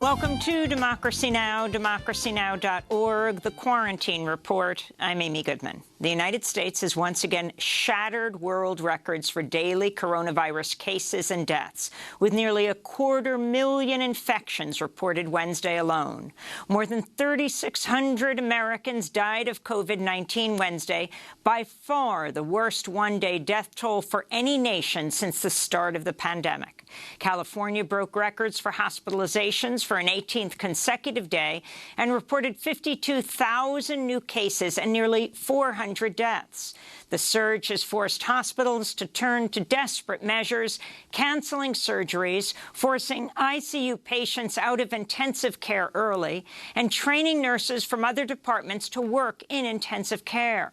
Welcome to Democracy Now!, democracynow.org, the Quarantine Report. I'm Amy Goodman. The United States has once again shattered world records for daily coronavirus cases and deaths, with nearly 250,000 infections reported Wednesday alone. More than 3,600 Americans died of COVID-19 Wednesday, by far the worst one-day death toll for any nation since the start of the pandemic. California broke records for hospitalizations for an 18th consecutive day and reported 52,000 new cases and nearly 400 deaths. The surge has forced hospitals to turn to desperate measures, canceling surgeries, forcing ICU patients out of intensive care early, and training nurses from other departments to work in intensive care.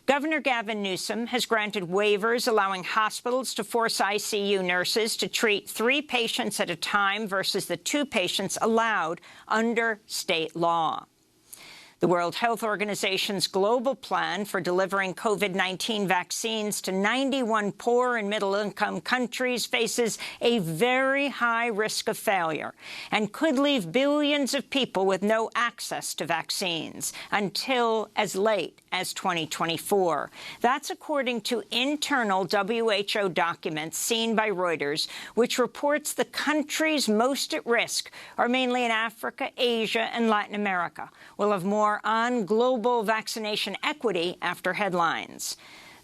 Governor Gavin Newsom has granted waivers allowing hospitals to force ICU nurses to treat 3 patients at a time versus the 2 patients allowed under state law. The World Health Organization's global plan for delivering COVID-19 vaccines to 91 poor and middle-income countries faces a very high risk of failure and could leave billions of people with no access to vaccines until as late as 2024. That's according to internal WHO documents seen by Reuters, which reports the countries most at risk are mainly in Africa, Asia, and Latin America. We'll have more on global vaccination equity after headlines.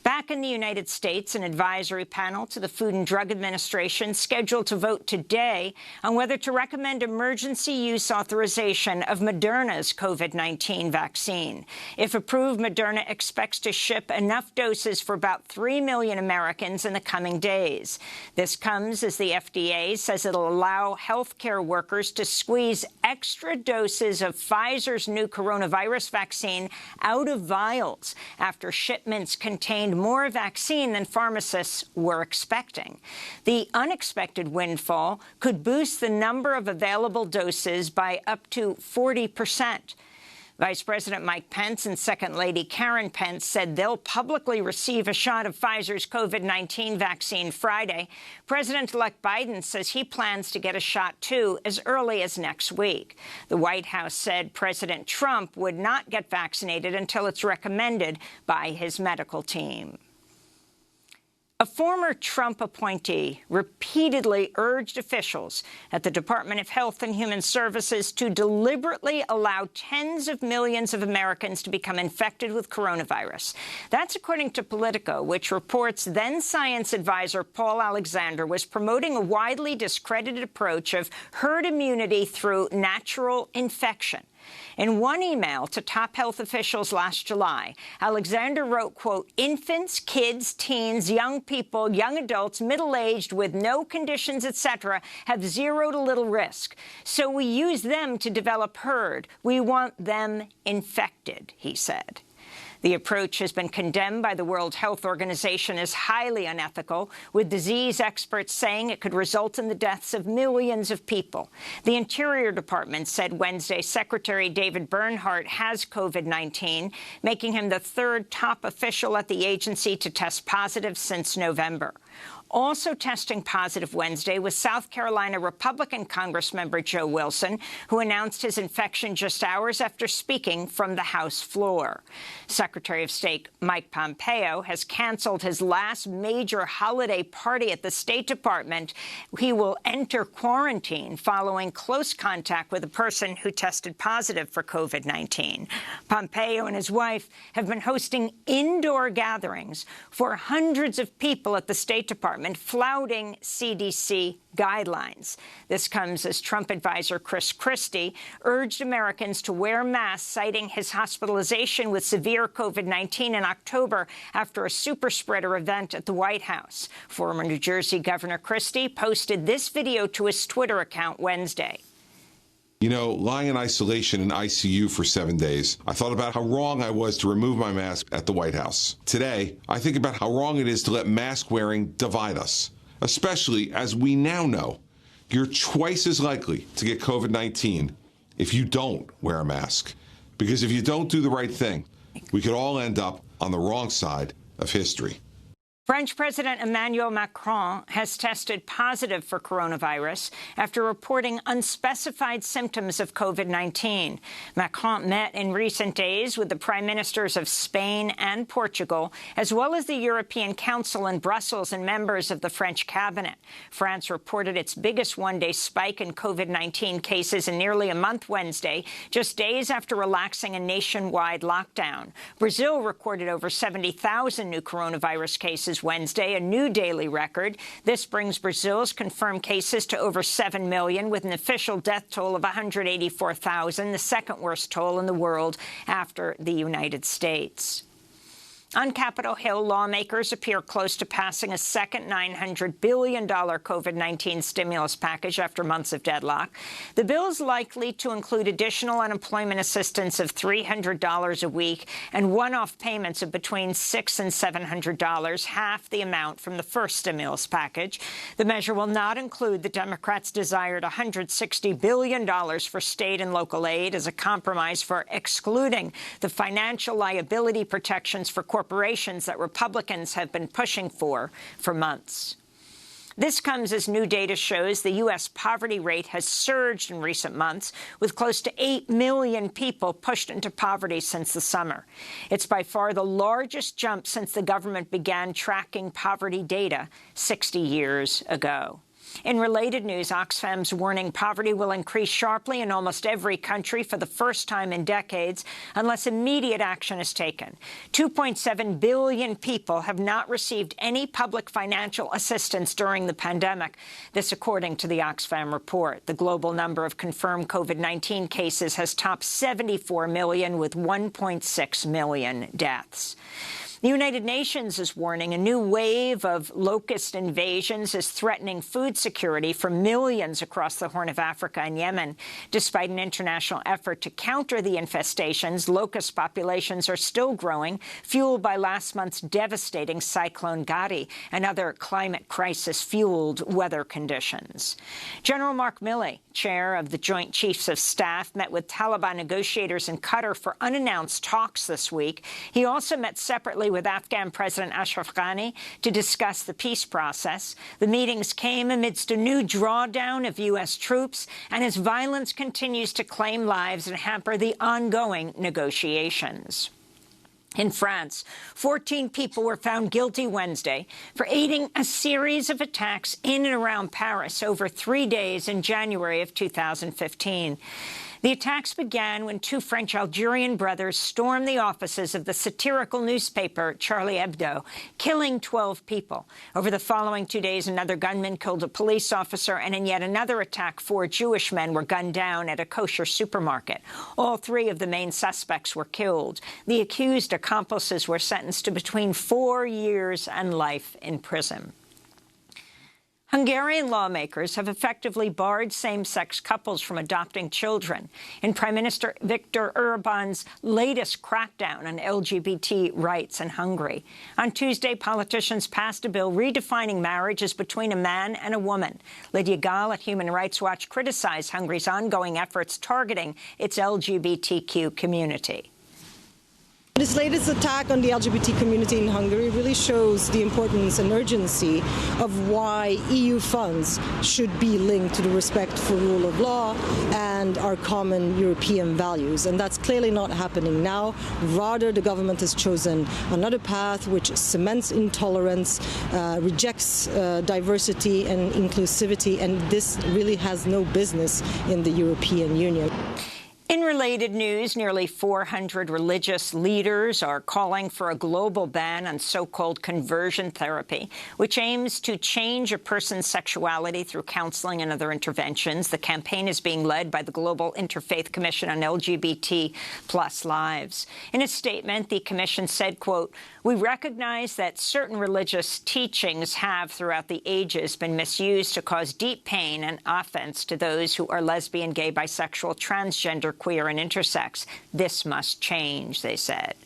Back in the United States, an advisory panel to the Food and Drug Administration scheduled to vote today on whether to recommend emergency use authorization of Moderna's COVID-19 vaccine. If approved, Moderna expects to ship enough doses for about 3 million Americans in the coming days. This comes as the FDA says it'll allow healthcare workers to squeeze extra doses of Pfizer's new coronavirus vaccine out of vials after shipments contained more vaccine than pharmacists were expecting. The unexpected windfall could boost the number of available doses by up to 40%. Vice President Mike Pence and Second Lady Karen Pence said they'll publicly receive a shot of Pfizer's COVID-19 vaccine Friday. President-elect Biden says he plans to get a shot, too, as early as next week. The White House said President Trump would not get vaccinated until it's recommended by his medical team. A former Trump appointee repeatedly urged officials at the Department of Health and Human Services to deliberately allow tens of millions of Americans to become infected with coronavirus. That's according to Politico, which reports then-science advisor Paul Alexander was promoting a widely discredited approach of herd immunity through natural infection. In one email to top health officials last July, Alexander wrote, quote, "Infants, kids, teens, young people, young adults, middle-aged with no conditions, etc., have zero to little risk. So we use them to develop herd. We want them infected," he said. The approach has been condemned by the World Health Organization as highly unethical, with disease experts saying it could result in the deaths of millions of people. The Interior Department said Wednesday Secretary David Bernhardt has COVID-19, making him the 3rd top official at the agency to test positive since November. Also testing positive Wednesday was South Carolina Republican Congressmember Joe Wilson, who announced his infection just hours after speaking from the House floor. Secretary of State Mike Pompeo has canceled his last major holiday party at the State Department. He will enter quarantine following close contact with a person who tested positive for COVID-19. Pompeo and his wife have been hosting indoor gatherings for hundreds of people at the State Department, flouting CDC guidelines. This comes as Trump advisor Chris Christie urged Americans to wear masks, citing his hospitalization with severe COVID-19 in October after a super spreader event at the White House. Former New Jersey Governor Christie posted this video to his Twitter account Wednesday. You know, lying in isolation in ICU for 7 days, I thought about how wrong I was to remove my mask at the White House. Today, I think about how wrong it is to let mask wearing divide us, especially as we now know you're twice as likely to get COVID-19 if you don't wear a mask. Because if you don't do the right thing, we could all end up on the wrong side of history. French President Emmanuel Macron has tested positive for coronavirus after reporting unspecified symptoms of COVID-19. Macron met in recent days with the prime ministers of Spain and Portugal, as well as the European Council in Brussels and members of the French cabinet. France reported its biggest one-day spike in COVID-19 cases in nearly a month Wednesday, just days after relaxing a nationwide lockdown. Brazil recorded over 70,000 new coronavirus cases Wednesday, a new daily record. This brings Brazil's confirmed cases to over 7 million, with an official death toll of 184,000, the second worst toll in the world after the United States. On Capitol Hill, lawmakers appear close to passing a second $900 billion COVID-19 stimulus package after months of deadlock. The bill is likely to include additional unemployment assistance of $300 a week and one-off payments of between $600 and $700, half the amount from the first stimulus package. The measure will not include the Democrats' desired $160 billion for state and local aid as a compromise for excluding the financial liability protections for corporations that Republicans have been pushing for months. This comes as new data shows the U.S. poverty rate has surged in recent months, with close to 8 million people pushed into poverty since the summer. It's by far the largest jump since the government began tracking poverty data 60 years ago. In related news, Oxfam's warning poverty will increase sharply in almost every country for the first time in decades unless immediate action is taken. 2.7 billion people have not received any public financial assistance during the pandemic. This according to the Oxfam report. The global number of confirmed COVID-19 cases has topped 74 million, with 1.6 million deaths. The United Nations is warning a new wave of locust invasions is threatening food security for millions across the Horn of Africa and Yemen. Despite an international effort to counter the infestations, locust populations are still growing, fueled by last month's devastating Cyclone Gadi and other climate crisis-fueled weather conditions. General Mark Milley, chair of the Joint Chiefs of Staff, met with Taliban negotiators in Qatar for unannounced talks this week. He also met separately with Afghan President Ashraf Ghani to discuss the peace process. The meetings came amidst a new drawdown of U.S. troops and as violence continues to claim lives and hamper the ongoing negotiations. In France, 14 people were found guilty Wednesday for aiding a series of attacks in and around Paris over 3 days in January of 2015. The attacks began when two French-Algerian brothers stormed the offices of the satirical newspaper Charlie Hebdo, killing 12 people. Over the following 2 days, another gunman killed a police officer, and in yet another attack, 4 Jewish men were gunned down at a kosher supermarket. All 3 of the main suspects were killed. The accused accomplices were sentenced to between 4 years and life in prison. Hungarian lawmakers have effectively barred same-sex couples from adopting children in Prime Minister Viktor Orban's latest crackdown on LGBT rights in Hungary. On Tuesday, politicians passed a bill redefining marriage as between a man and a woman. Lydia Gall at Human Rights Watch criticized Hungary's ongoing efforts targeting its LGBTQ community. This latest attack on the LGBT community in Hungary really shows the importance and urgency of why EU funds should be linked to the respect for rule of law and our common European values. And that's clearly not happening now. Rather, the government has chosen another path which cements intolerance, rejects diversity and inclusivity, and this really has no business in the European Union. In related news, nearly 400 religious leaders are calling for a global ban on so-called conversion therapy, which aims to change a person's sexuality through counseling and other interventions. The campaign is being led by the Global Interfaith Commission on LGBT+ Lives. In a statement, the commission said, quote, "We recognize that certain religious teachings have, throughout the ages, been misused to cause deep pain and offense to those who are lesbian, gay, bisexual, transgender, queer, and intersex. This must change," they said.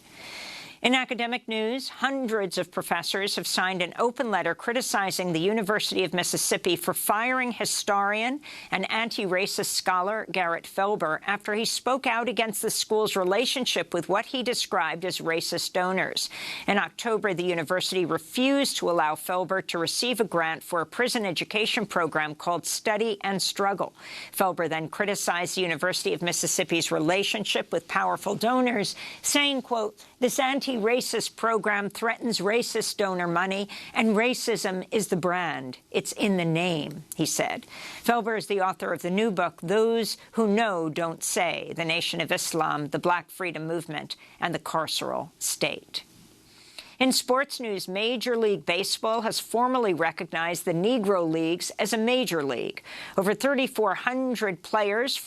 In academic news, hundreds of professors have signed an open letter criticizing the University of Mississippi for firing historian and anti-racist scholar Garrett Felber after he spoke out against the school's relationship with what he described as racist donors. In October, the university refused to allow Felber to receive a grant for a prison education program called Study and Struggle. Felber then criticized the University of Mississippi's relationship with powerful donors, saying, quote, "This anti-racist program threatens racist donor money, and racism is the brand. It's in the name," he said. Felber is the author of the new book, Those Who Know Don't Say, The Nation of Islam, the Black Freedom Movement, and the Carceral State. In sports news, Major League Baseball has formally recognized the Negro Leagues as a major league. Over 3,400 players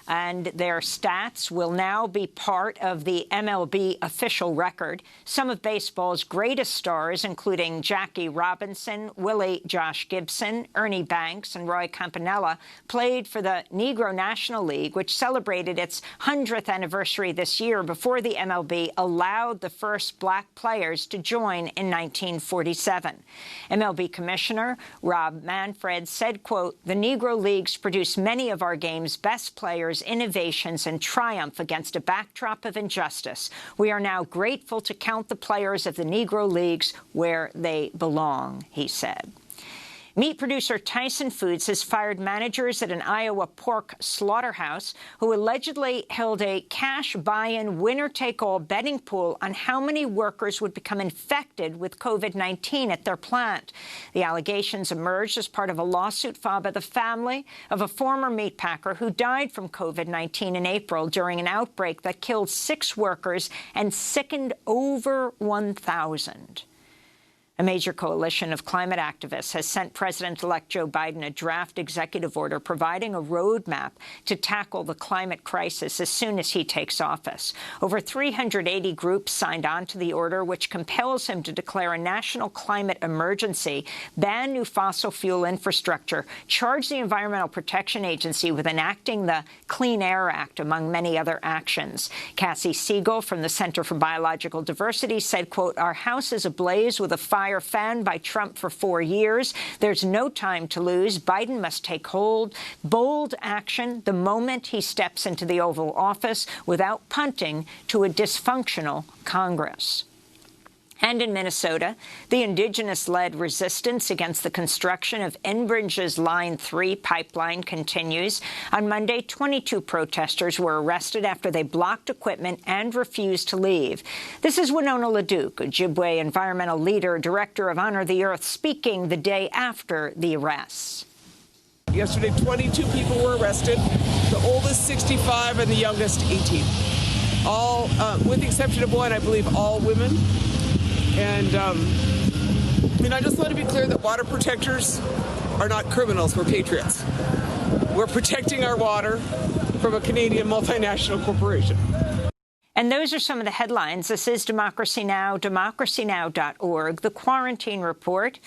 and their stats will now be part of the MLB official record. Some of baseball's greatest stars, including Jackie Robinson, Willie Josh Gibson, Ernie Banks, and Roy Campanella, played for the Negro National League, which celebrated its 100th anniversary this year before the MLB allowed the first black players to join in 1947. MLB Commissioner Rob Manfred said, quote, "The Negro Leagues produce many of our game's best players, innovations, and triumph against a backdrop of injustice. We are now grateful to count the players of the Negro Leagues where they belong," he said. Meat producer Tyson Foods has fired managers at an Iowa pork slaughterhouse who allegedly held a cash buy-in winner-take-all betting pool on how many workers would become infected with COVID-19 at their plant. The allegations emerged as part of a lawsuit filed by the family of a former meat packer who died from COVID-19 in April during an outbreak that killed 6 workers and sickened over 1,000. A major coalition of climate activists has sent President-elect Joe Biden a draft executive order providing a roadmap to tackle the climate crisis as soon as he takes office. Over 380 groups signed on to the order, which compels him to declare a national climate emergency, ban new fossil fuel infrastructure, charge the Environmental Protection Agency with enacting the Clean Air Act, among many other actions. Cassie Siegel from the Center for Biological Diversity said, quote, "Our House is ablaze with a fire fanned by Trump for 4 years. There's no time to lose. Biden must take bold action the moment he steps into the Oval Office without punting to a dysfunctional Congress." And in Minnesota, the indigenous-led resistance against the construction of Enbridge's Line 3 pipeline continues. On Monday, 22 protesters were arrested after they blocked equipment and refused to leave. This is Winona LaDuke, Ojibwe environmental leader, director of Honor the Earth, speaking the day after the arrests. Yesterday, 22 people were arrested, the oldest 65 and the youngest 18. All, with the exception of one, I believe all women. And I just want to be clear that water protectors are not criminals. We're patriots. We're protecting our water from a Canadian multinational corporation. And those are some of the headlines. This is Democracy Now!, democracynow.org, the Quarantine Report.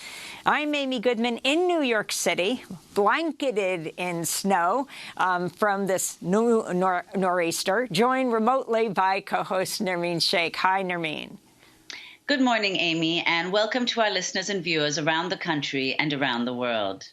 I'm Amy Goodman in New York City, blanketed in snow from this nor'easter, joined remotely by co-host Nermeen Sheikh. Hi, Nermeen. Good morning, Amy, and welcome to our listeners and viewers around the country and around the world.